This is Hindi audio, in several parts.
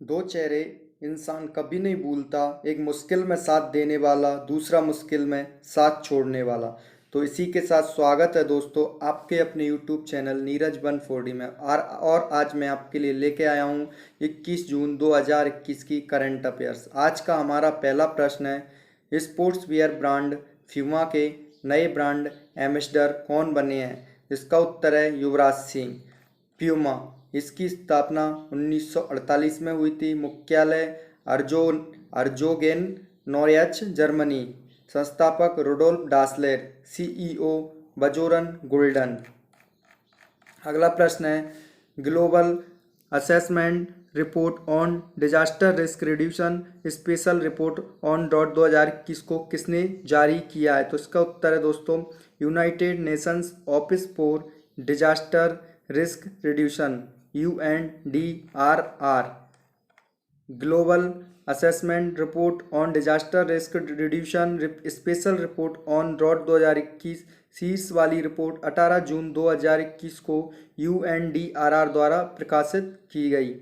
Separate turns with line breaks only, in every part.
दो चेहरे इंसान कभी नहीं भूलता, एक मुश्किल में साथ देने वाला, दूसरा मुश्किल में साथ छोड़ने वाला। तो इसी के साथ स्वागत है दोस्तों आपके अपने यूट्यूब चैनल नीरज 140 में। और आज मैं आपके लिए लेके आया हूँ 21 जून 2021 की करंट अफेयर्स। आज का हमारा पहला प्रश्न है, स्पोर्ट्स वियर ब्रांड फ्यूमा के नए ब्रांड एम्बेसडर कौन बने हैं? इसका उत्तर है युवराज सिंह। प्यूमा इसकी स्थापना 1948 में हुई थी। मुख्यालय अर्जोगेन नोरियच जर्मनी। संस्थापक रुडोल्फ डासलेर। CEO बजोरन Gulden. अगला प्रश्न है, global assessment report on disaster risk Reduction Special report on dot 2021 को किसने जारी किया है? तो इसका उत्तर है दोस्तों United Nations Office for disaster risk Reduction UNDRR। Global assessment report on disaster risk Reduction Special report on drought 2021 शीर्ष वाली रिपोर्ट 18 जून 2021 को UNDRR द्वारा प्रकाशित की गई।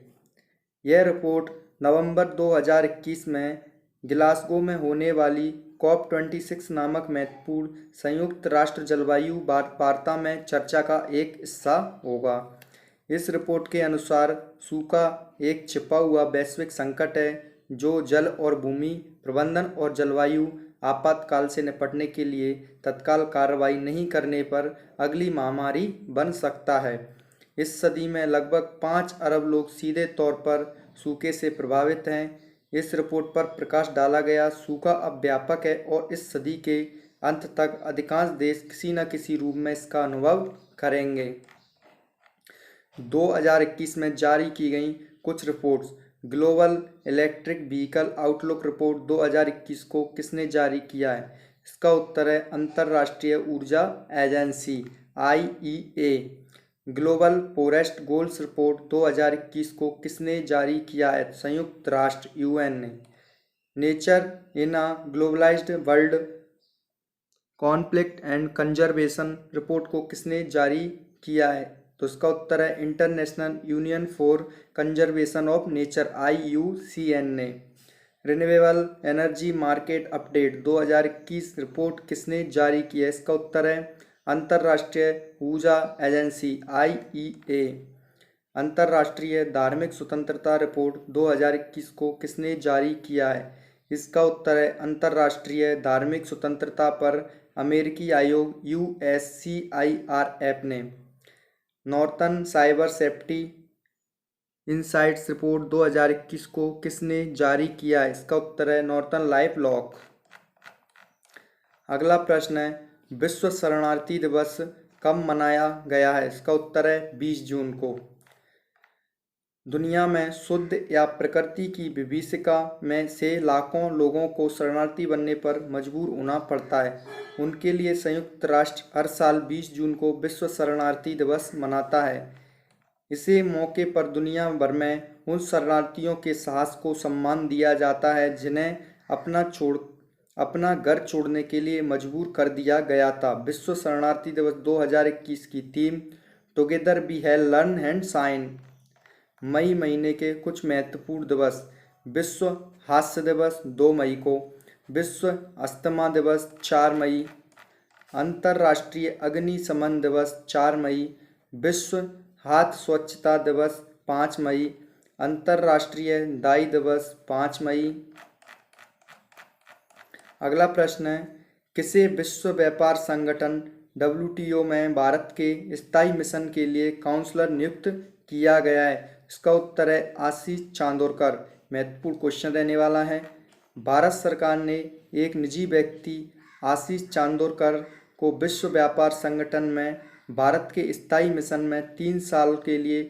यह रिपोर्ट नवंबर 2021 में ग्लासगो में होने वाली COP26 नामक महत्वपूर्ण संयुक्त राष्ट्र जलवायु वार्ता में चर्चा का एक हिस्सा होगा। इस रिपोर्ट के अनुसार सूखा एक छिपा हुआ वैश्विक संकट है जो जल और भूमि प्रबंधन और जलवायु आपातकाल से निपटने के लिए तत्काल कार्रवाई नहीं करने पर अगली महामारी बन सकता है। इस सदी में लगभग 5 अरब लोग सीधे तौर पर सूखे से प्रभावित हैं। इस रिपोर्ट पर प्रकाश डाला गया सूखा अब व्यापक है और इस सदी के अंत तक अधिकांश देश किसी न किसी रूप में इसका अनुभव करेंगे। 2021 में जारी की गई कुछ reports. Global electric vehicle outlook report 2021 को किसने जारी किया है? इसका उत्तर है अंतर्राष्ट्रीय ऊर्जा agency IEA। Global forest goals report 2021 को किसने जारी किया है? संयुक्त राष्ट्र UN ने। Nature in a globalised world conflict and conservation report को किसने जारी किया है? तो इसका उत्तर है international union for conservation of nature IUCN ने। Renewable energy market update 2021 report किसने जारी की है? इसका उत्तर है अंतर्राष्ट्रीय ऊर्जा एजेंसी IEA। अंतर्राष्ट्रीय धार्मिक स्वतंत्रता रिपोर्ट 2021 को किसने जारी किया है? इसका उत्तर है अंतर्राष्ट्रीय धार्मिक स्वतंत्रता पर अमेरिकी आयोग USCIRF ने। Northern cyber safety insights report 2021 को किसने जारी किया है? इसका उत्तर है नॉर्थन लाइफ लॉक। अगला प्रश्न है, विश्व शरणार्थी दिवस कब मनाया गया है? इसका उत्तर है 20 जून को। दुनिया में शुद्ध या प्रकृति की विभीषिका में से लाखों लोगों को शरणार्थी बनने पर मजबूर होना पड़ता है। उनके लिए संयुक्त राष्ट्र हर साल 20 जून को विश्व शरणार्थी दिवस मनाता है। इसे मौके पर दुनिया भर में उन शरणार्थियों के साहस को सम्मान दिया जाता है जिन्हें अपना घर छोड़ने के लिए मजबूर कर दिया गया था। विश्व शरणार्थी दिवस 2021 की theme together we have learn and shine. मई महीने के कुछ महत्वपूर्ण दिवस। विश्व हास्य दिवस 2 मई को। विश्व अस्थमा दिवस 4 मई। अंतर्राष्ट्रीय अग्निशमन दिवस 4 मई। विश्व हाथ स्वच्छता दिवस 5 मई। अंतर्राष्ट्रीय दाई दिवस 5 मई। अगला प्रश्न है, किसे विश्व व्यापार संगठन WTO में भारत के स्थायी मिशन के लिए काउंसलर नियुक्त किया गया है? इसका उत्तर है आशीष चांदोरकर। महत्वपूर्ण क्वेश्चन रहने वाला है। भारत सरकार ने एक निजी व्यक्ति आशीष चांदोरकर को विश्व व्यापार संगठन में भारत के स्थायी मिशन में 3 साल के लिए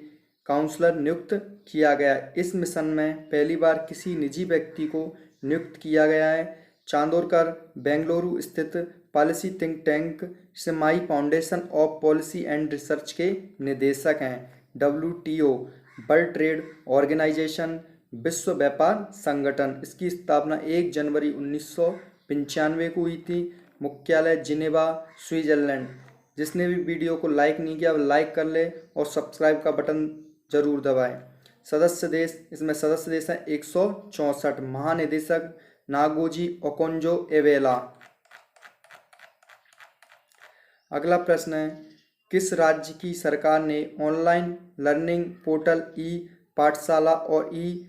काउंसलर नियुक्त किया गया है। इस मिशन में पहली बार किसी निजी व्यक्ति को नियुक्त किया गया है। चांदोरकर बेंगलुरु स्थित policy think tank Simai foundation of policy and research के निदेशक हैं। WTO वर्ल्ड ट्रेड ऑर्गेनाइजेशन विश्व व्यापार संगठन, इसकी स्थापना 1 जनवरी 1995 को हुई थी। मुख्यालय जिनेवा स्विट्जरलैंड। जिसने भी वीडियो को लाइक नहीं किया वो लाइक कर ले और सब्सक्राइब का बटन जरूर दबाएं। सदस्य देश, इसमें सदस्य देश हैं 164। महानिदेशक नागोजी ओकोंजो एवेला। अगला प्रश्न है, किस राज्य की सरकार ने ऑनलाइन लर्निंग पोर्टल ई पाठशाला और ई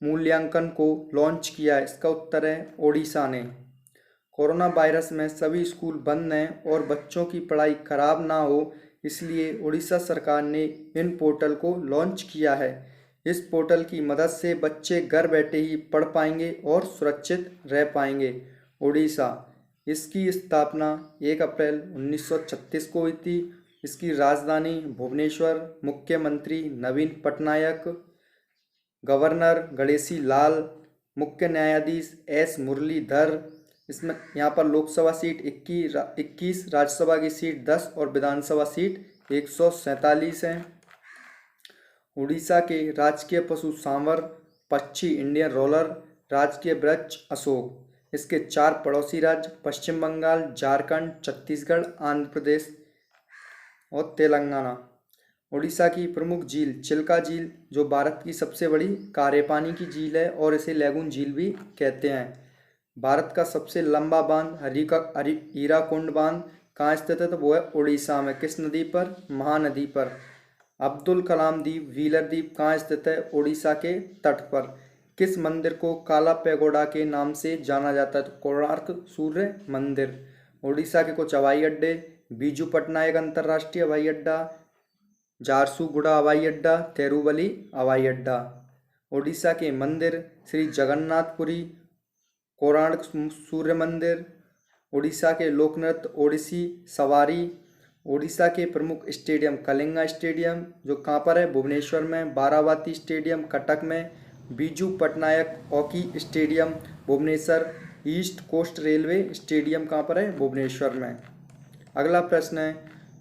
मूल्यांकन को लॉन्च किया है? इसका उत्तर है ओडिशा ने। कोरोना वायरस में सभी स्कूल बंद हैं और बच्चों की पढ़ाई खराब ना हो, इसलिए उड़ीसा सरकार ने इन पोर्टल को लॉन्च किया है। इस पोर्टल की मदद से बच्चे घर बैठे ही पढ़ पाएंगे और सुरक्षित रह पाएंगे। उड़ीसा, इसकी स्थापना 1 अप्रैल 1936 को हुई थी। इसकी राजधानी भुवनेश्वर, मुख्यमंत्री नवीन पटनायक, गवर्नर गणेशी लाल, मुख्य न्यायाधीश एस मुरलीधर। इसमें यहाँ पर लोकसभा सीट 21, राज्यसभा की सीट 10 और विधानसभा सीट 147 हैं। उड़ीसा के राजकीय पशु सांवर, पक्षी इंडियन रोलर, राजकीय वृक्ष अशोक। इसके 4 पड़ोसी राज्य पश्चिम बंगाल, झारखंड, छत्तीसगढ़, आंध्र प्रदेश और तेलंगाना। उड़ीसा की प्रमुख झील चिल्का झील, जो भारत की सबसे बड़ी खारे पानी की झील है और इसे लैगून झील भी कहते हैं। भारत का सबसे लंबा बांध हीराकुंड बांध कहाँ स्थित है? तो वो है उड़ीसा में। किस नदी पर? महानदी पर। अब्दुल कलाम द्वीप, व्हीलर द्वीप कहाँ स्थित है? उड़ीसा के तट पर। किस मंदिर को काला पैगोडा के नाम से जाना जाता है? तो कोणार्क सूर्य मंदिर। उड़ीसा के कुछ हवाई अड्डे, बीजू पटनायक अंतर्राष्ट्रीय हवाई अड्डा, झारसुगुड़ा हवाई अड्डा, तिरुवली हवाई अड्डा। उड़ीसा के मंदिर श्री जगन्नाथपुरी, कोणार्क सूर्य मंदिर। उड़ीसा के लोक नृत्य ओडिसी सवारी। उड़ीसा के प्रमुख स्टेडियम कलिंगा स्टेडियम, जो कहाँ पर है? भुवनेश्वर में। बाराबाती स्टेडियम कटक में। Biju Patnaik hockey stadium Bhubaneswar. East Coast Railway stadium कहाँ पर है? भुवनेश्वर में। अगला प्रश्न है,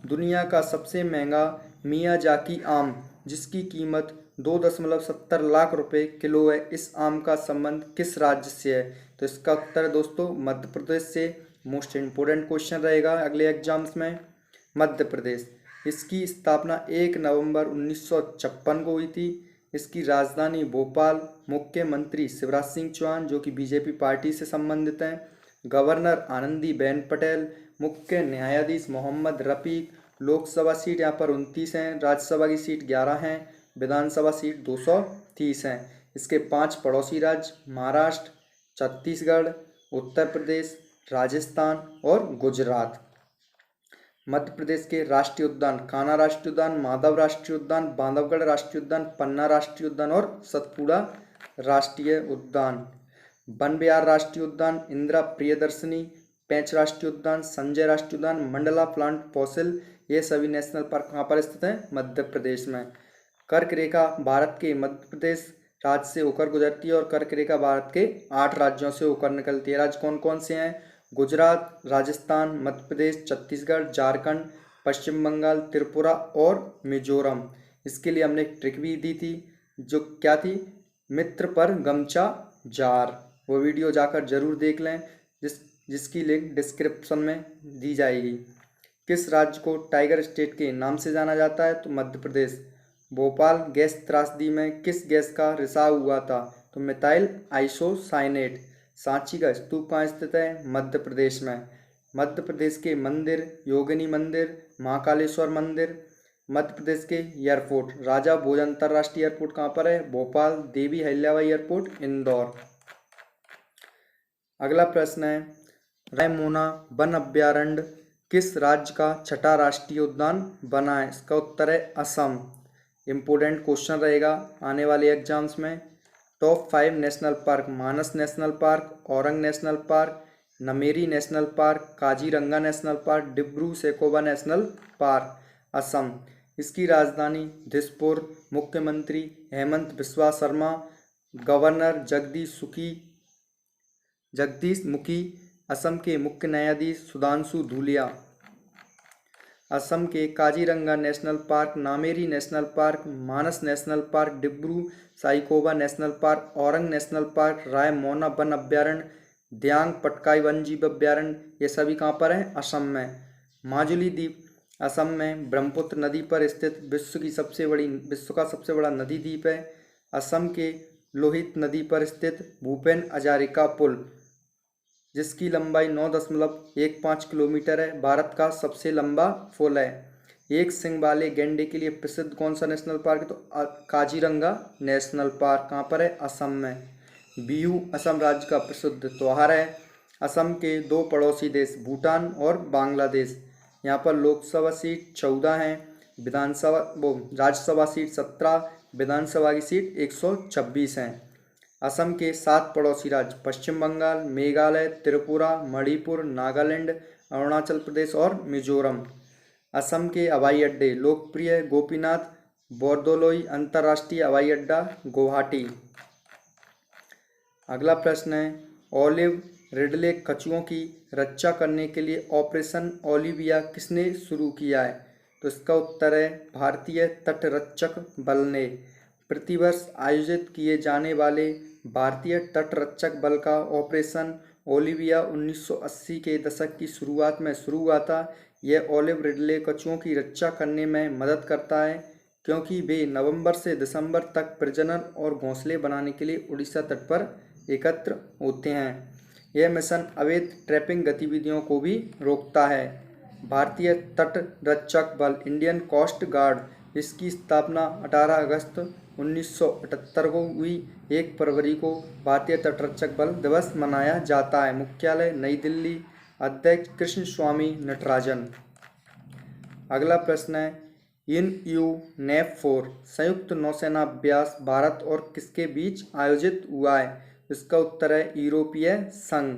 दुनिया का सबसे महंगा मियाजाकी आम, जिसकी कीमत 2.70 लाख रुपए किलो है, इस आम का संबंध किस राज्य से है? तो इसका उत्तर है दोस्तों मध्य प्रदेश से। मोस्ट इम्पोर्टेंट क्वेश्चन रहेगा अगले एग्जाम्स में। मध्य प्रदेश, इसकी स्थापना 1 नवंबर 1956 को हुई थी। इसकी राजधानी भोपाल। मुख्यमंत्री शिवराज सिंह चौहान, जो कि बीजेपी पार्टी से संबंधित हैं। गवर्नर आनंदीबेन पटेल। मुख्य न्यायाधीश मोहम्मद रफीक। लोकसभा सीट यहाँ पर 29 हैं, राज्यसभा की सीट 11 हैं, विधानसभा सीट 230 हैं। इसके 5 पड़ोसी राज्य महाराष्ट्र, छत्तीसगढ़, उत्तर प्रदेश, राजस्थान और गुजरात। मध्य प्रदेश के राष्ट्रीय उद्यान कान्हा राष्ट्रीय उद्यान, माधव राष्ट्रीय उद्यान, बांधवगढ़ राष्ट्रीय उद्यान, पन्ना राष्ट्रीय उद्यान और सतपुड़ा राष्ट्रीय उद्यान। वन विहार राष्ट्रीय उद्यान, इंदिरा प्रियदर्शनी, पेंच राष्ट्रीय उद्यान, संजय राष्ट्रीय उद्यान, मंडला प्लांट फॉसिल, ये सभी नेशनल पार्क कहाँ पर स्थित हैं? मध्य प्रदेश में। कर्क रेखा भारत के मध्य प्रदेश राज्य से होकर गुजरती है और कर्क रेखा भारत के 8 राज्यों से होकर निकलती है। राज्य कौन कौन से हैं? गुजरात, राजस्थान, मध्य प्रदेश, छत्तीसगढ़, झारखंड, पश्चिम बंगाल, त्रिपुरा और मिजोरम। इसके लिए हमने एक ट्रिक भी दी थी, जो क्या थी? मित्र पर गमछा जार। वो वीडियो जाकर जरूर देख लें, जिसकी लिंक डिस्क्रिप्शन में दी जाएगी। किस राज्य को टाइगर स्टेट के नाम से जाना जाता है? तो मध्य प्रदेश। भोपाल गैस त्रासदी में किस गैस का रिसाव हुआ था? तो मिथाइल आइसोसाइनेट। सांची का स्तूप कहाँ स्थित है? मध्य प्रदेश में। मध्य प्रदेश के मंदिर योगिनी मंदिर, महाकालेश्वर मंदिर। मध्य प्रदेश के एयरपोर्ट राजा भोज अंतर्राष्ट्रीय एयरपोर्ट कहाँ पर है? भोपाल। देवी अहिल्याबाई एयरपोर्ट इंदौर। अगला प्रश्न है, रायमोना वन अभ्यारण्य किस राज्य का 6ठा राष्ट्रीय उद्यान बना है? इसका उत्तर है असम। इम्पोर्टेंट क्वेश्चन रहेगा आने वाले एग्जाम्स में। Top 5 national park Manas national park, Orang national park, Nameri national park, Kaziranga national park, Dibru Saikhowa national park. Assam. इसकी राजधानी दिसपुर। मुख्यमंत्री हेमंत बिस्वा शर्मा। गवर्नर जगदीश मुखी। असम के मुख्य न्यायाधीश सुधांशु धूलिया। असम के Kaziranga national park, Nameri national park, Manas national park, Dibru Saikhowa national park, Orang national park, Raimona वन अभ्यारण्य, दियांग पटकाई वन्यजीव अभ्यारण्य, ये सभी कहाँ पर हैं? असम में। माजुली द्वीप असम में ब्रह्मपुत्र नदी पर स्थित विश्व का सबसे बड़ा नदी द्वीप है। असम के लोहित नदी पर स्थित भूपेन हजारिका पुल, जिसकी लंबाई 9.15 किलोमीटर है, भारत का सबसे लंबा पुल है। एक सींग वाले गैंडे के लिए प्रसिद्ध कौन सा नेशनल पार्क है? तो काजीरंगा नेशनल पार्क कहाँ पर है? असम में। बिहू असम राज्य का प्रसिद्ध त्योहार है। असम के दो पड़ोसी देश भूटान और बांग्लादेश। यहाँ पर लोकसभा सीट 14 हैं, विधानसभा राज्यसभा सीट 17, विधानसभा की सीट 126 हैं। असम के 7 पड़ोसी राज्य पश्चिम बंगाल, मेघालय, त्रिपुरा, मणिपुर, नागालैंड, अरुणाचल प्रदेश और मिजोरम। असम के हवाई अड्डे लोकप्रिय गोपीनाथ बोरदोलोई अंतर्राष्ट्रीय हवाई अड्डा, गुवाहाटी। अगला प्रश्न है, ओलिव रिडले कछुओं की रक्षा करने के लिए ऑपरेशन ओलिविया किसने शुरू किया है? तो इसका उत्तर है भारतीय तटरक्षक बल ने। प्रतिवर्ष आयोजित किए जाने वाले भारतीय तटरक्षक बल का ऑपरेशन ओलिविया 1980 के दशक की शुरुआत में शुरू हुआ था। यह ओलिव रिडले कछुओं की रक्षा करने में मदद करता है, क्योंकि वे नवंबर से दिसंबर तक प्रजनन और घोंसले बनाने के लिए उड़ीसा तट पर एकत्र होते हैं। यह मिशन अवैध ट्रैपिंग गतिविधियों को भी रोकता है। भारतीय तटरक्षक बल इंडियन कोस्ट गार्ड, इसकी स्थापना 18 अगस्त 1978 को हुई। 1 फरवरी को भारतीय तटरक्षक बल दिवस मनाया जाता है। मुख्यालय नई दिल्ली। अध्यक्ष कृष्ण स्वामी नटराजन। अगला प्रश्न है, NUNEP4 संयुक्त नौसेना अभ्यास भारत और किसके बीच आयोजित हुआ है? इसका उत्तर है यूरोपीय संघ।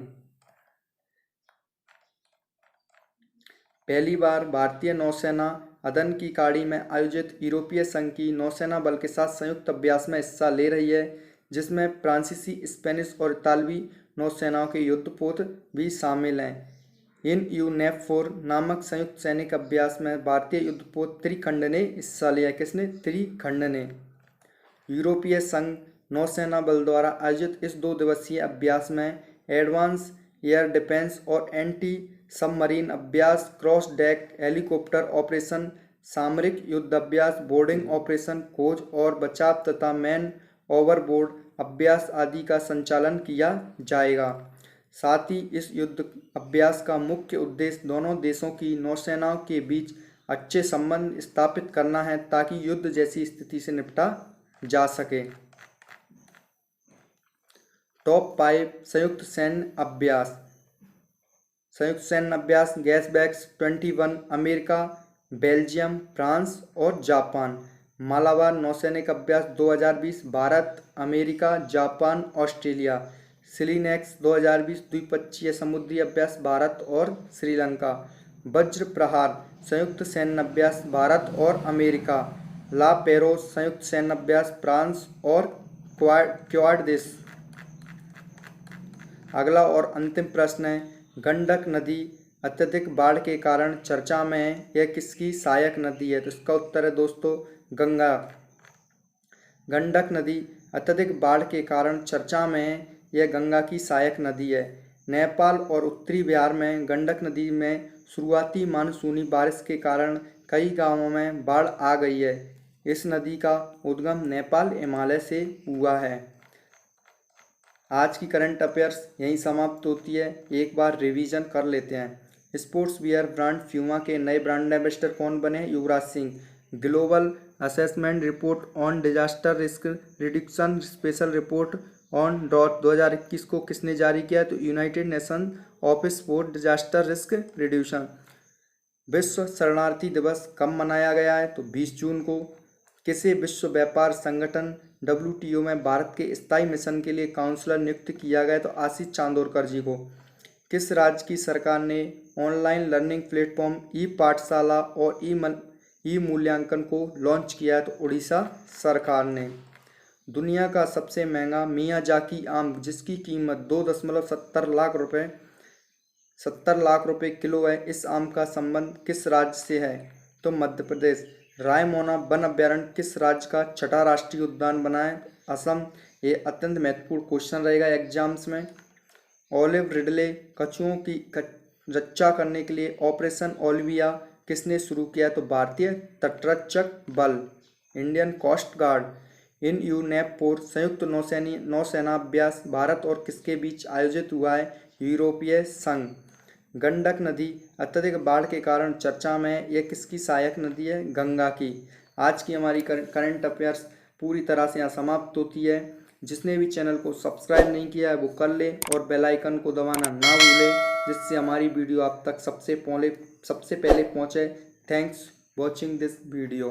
पहली बार भारतीय नौसेना अदन की खाड़ी में आयोजित यूरोपीय संघ की नौसेना बल के साथ संयुक्त अभ्यास में हिस्सा ले रही है, जिसमें फ्रांसीसी, स्पेनिश और इतालवी नौसेनाओं के युद्धपोत भी शामिल हैं। NUNEP4 नामक संयुक्त सैनिक अभ्यास में भारतीय युद्धपोत त्रिखंड ने हिस्सा लिया। किसने? त्रिखंड ने। यूरोपीय संघ नौसेना बल द्वारा आयोजित इस 2 दिवसीय अभ्यास में एडवांस एयर डिफेंस और एंटी सबमरीन अभ्यास, क्रॉस डेक हेलीकॉप्टर ऑपरेशन, सामरिक युद्धाभ्यास, बोर्डिंग ऑपरेशन, खोज और बचाव तथा मैन ओवरबोर्ड अभ्यास आदि का संचालन किया जाएगा। साथ ही इस युद्ध अभ्यास का मुख्य उद्देश्य दोनों देशों की नौसेनाओं के बीच अच्छे संबंध स्थापित करना है, ताकि युद्ध जैसी स्थिति से निपटा जा सके। टॉप 5 संयुक्त सैन्य अभ्यास। संयुक्त सैन्य अभ्यास गैसबैक्स 21 अमेरिका, बेल्जियम, फ्रांस और जापान। मालाबार नौसैनिक अभ्यास 2020 भारत, अमेरिका, जापान, ऑस्ट्रेलिया। सिलिनेक्स 2020 द्विपक्षीय समुद्री अभ्यास भारत और श्रीलंका। वज्र प्रहार संयुक्त सैन्य अभ्यास भारत और अमेरिका। ला पेरोस संयुक्त सैन्य अभ्यास फ्रांस और क्वाड देश। अगला और अंतिम प्रश्न है, गंडक नदी अत्यधिक बाढ़ के कारण चर्चा में है, यह किसकी सहायक नदी है? तो इसका उत्तर है दोस्तों गंगा। गंडक नदी अत्यधिक बाढ़ के कारण चर्चा में है, यह गंगा की सहायक नदी है। नेपाल और उत्तरी बिहार में गंडक नदी में शुरुआती मानसूनी बारिश के कारण कई गांवों में बाढ़ आ गई है। इस नदी का उद्गम नेपाल हिमालय से हुआ है। आज की करंट अफेयर्स यहीं समाप्त होती है। एक बार रिवीजन कर लेते हैं। स्पोर्ट्स वियर ब्रांड फ्यूमा के नए ब्रांड एम्बेसडर कौन बने? Yuvraj Singh. Global assessment report on disaster risk reduction special report on drought 2021 को किसने जारी किया? तो United Nation office for disaster risk reduction. विश्व शरणार्थी दिवस कब मनाया गया है? तो 20 जून को। किसे विश्व व्यापार संगठन WTO में भारत के स्थायी मिशन के लिए काउंसलर नियुक्त किया गया? तो आशीष चांदोरकर जी को। किस राज्य की सरकार ने ऑनलाइन लर्निंग प्लेटफॉर्म ई पाठशाला और ई मूल्यांकन को लॉन्च किया है? तो उड़ीसा सरकार ने। दुनिया का सबसे महंगा मियाजाकी आम, जिसकी कीमत 2.70 लाख रुपए किलो है, इस आम का संबंध किस राज्य से है? तो मध्य प्रदेश। रायमोना वन अभ्यारण्य किस राज्य का छठा राष्ट्रीय उद्यान बना है? असम। ये अत्यंत महत्वपूर्ण क्वेश्चन रहेगा एग्जाम्स में। ओलिव रिडले कछुओं की रक्षा करने के लिए ऑपरेशन ओलिविया किसने शुरू किया? तो भारतीय तटरक्षक बल, इंडियन कोस्ट गार्ड। इन यूनेपपोर संयुक्त नौसेनाभ्यास भारत और किसके बीच आयोजित हुआ है? यूरोपीय संघ। गंडक नदी अत्यधिक बाढ़ के कारण चर्चा में है, यह किसकी सहायक नदी है? गंगा की। आज की हमारी करंट अफेयर्स पूरी तरह से यहाँ समाप्त होती है। जिसने भी चैनल को सब्सक्राइब नहीं किया है वो कर ले और बेल आइकन को दबाना ना भूले, जिससे हमारी वीडियो आप तक सबसे पहले पहुँचे। Thanks watching this video.